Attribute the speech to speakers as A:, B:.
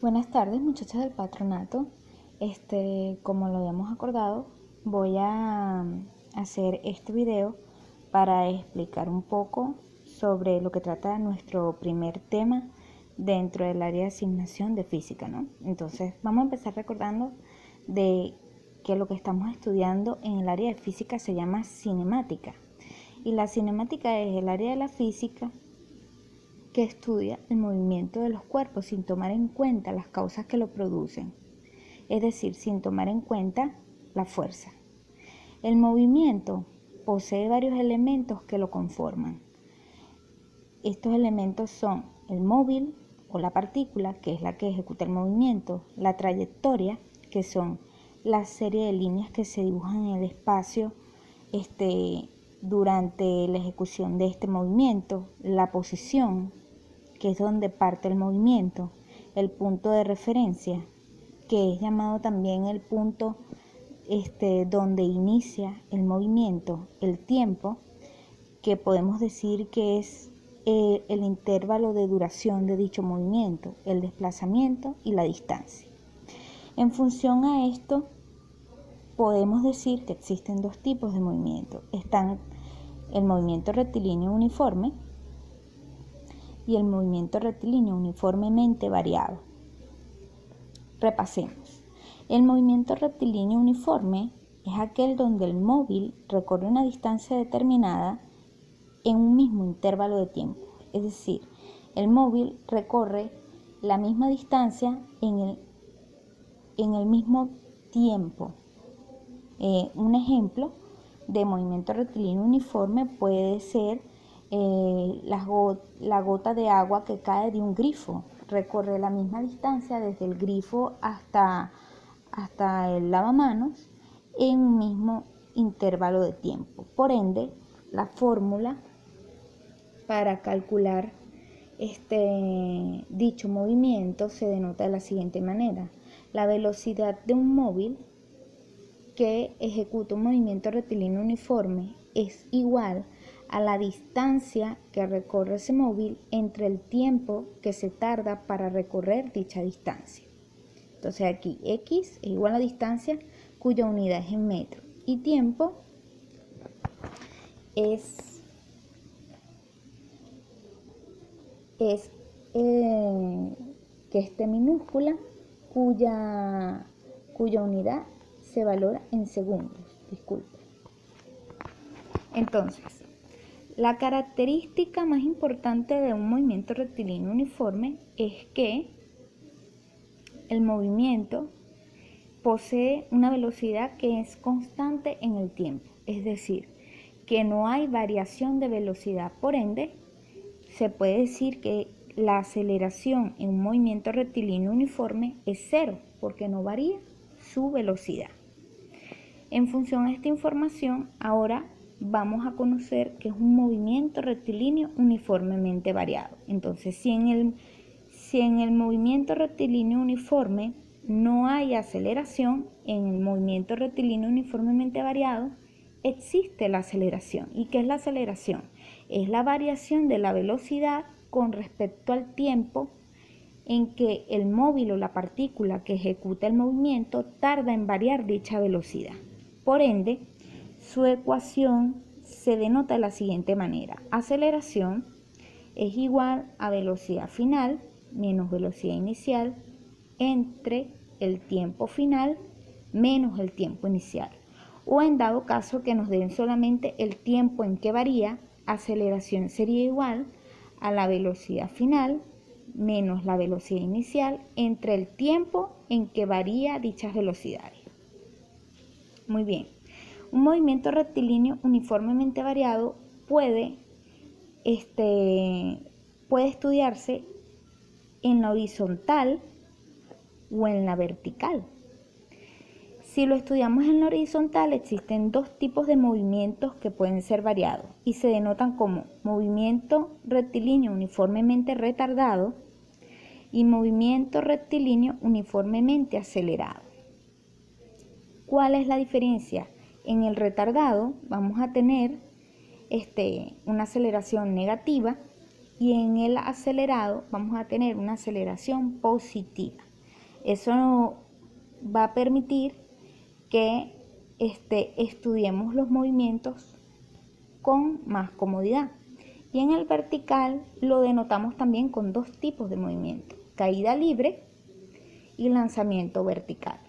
A: Buenas tardes, muchachos del patronato. Como lo habíamos acordado, voy a hacer este video para explicar un poco sobre lo que trata nuestro primer tema dentro del área de asignación de física, ¿no? Entonces, vamos a empezar recordando de que lo que estamos estudiando en el área de física se llama cinemática. Y la cinemática es el área de la física que estudia el movimiento de los cuerpos sin tomar en cuenta las causas que lo producen, es decir, sin tomar en cuenta la fuerza. El movimiento posee varios elementos que lo conforman. Estos elementos son el móvil o la partícula, que es la que ejecuta el movimiento, la trayectoria, que son la serie de líneas que se dibujan en el espacio durante la ejecución de este movimiento, la posición, que es donde parte el movimiento, el punto de referencia, que es llamado también el punto donde inicia el movimiento, el tiempo, que podemos decir que es el intervalo de duración de dicho movimiento, el desplazamiento y la distancia. En función a esto, podemos decir que existen dos tipos de movimiento. Están el movimiento rectilíneo uniforme y el movimiento rectilíneo uniformemente variado. Repasemos. El movimiento rectilíneo uniforme es aquel donde el móvil recorre una distancia determinada en un mismo intervalo de tiempo. Es decir, el móvil recorre la misma distancia en el mismo tiempo. Un ejemplo de movimiento rectilíneo uniforme puede ser la gota de agua que cae de un grifo. Recorre la misma distancia desde el grifo hasta el lavamanos en un mismo intervalo de tiempo. Por ende, la fórmula para calcular dicho movimiento se denota de la siguiente manera. La velocidad de un móvil que ejecuta un movimiento rectilíneo uniforme es igual a la distancia que recorre ese móvil entre el tiempo que se tarda para recorrer dicha distancia. Entonces aquí X es igual a distancia cuya unidad es en metro y tiempo es que esté minúscula cuya unidad se valora en segundos. Disculpe. Entonces, la característica más importante de un movimiento rectilíneo uniforme es que el movimiento posee una velocidad que es constante en el tiempo, es decir, que no hay variación de velocidad. Por ende, se puede decir que la aceleración en un movimiento rectilíneo uniforme es cero, porque no varía su velocidad. En función a esta información, ahora vamos a conocer que es un movimiento rectilíneo uniformemente variado. Entonces, si en el movimiento rectilíneo uniforme no hay aceleración, en el movimiento rectilíneo uniformemente variado existe la aceleración. ¿Y qué es la aceleración? Es la variación de la velocidad con respecto al tiempo en que el móvil o la partícula que ejecuta el movimiento tarda en variar dicha velocidad. Por ende, su ecuación se denota de la siguiente manera. Aceleración es igual a velocidad final menos velocidad inicial entre el tiempo final menos el tiempo inicial. O en dado caso que nos den solamente el tiempo en que varía, aceleración sería igual a la velocidad final menos la velocidad inicial entre el tiempo en que varía dichas velocidades. Muy bien, un movimiento rectilíneo uniformemente variado puede estudiarse en la horizontal o en la vertical. Si lo estudiamos en la horizontal, existen dos tipos de movimientos que pueden ser variados y se denotan como movimiento rectilíneo uniformemente retardado y movimiento rectilíneo uniformemente acelerado. ¿Cuál es la diferencia? En el retardado vamos a tener una aceleración negativa y en el acelerado vamos a tener una aceleración positiva. Eso va a permitir que estudiemos los movimientos con más comodidad. Y en el vertical lo denotamos también con dos tipos de movimiento: caída libre y lanzamiento vertical.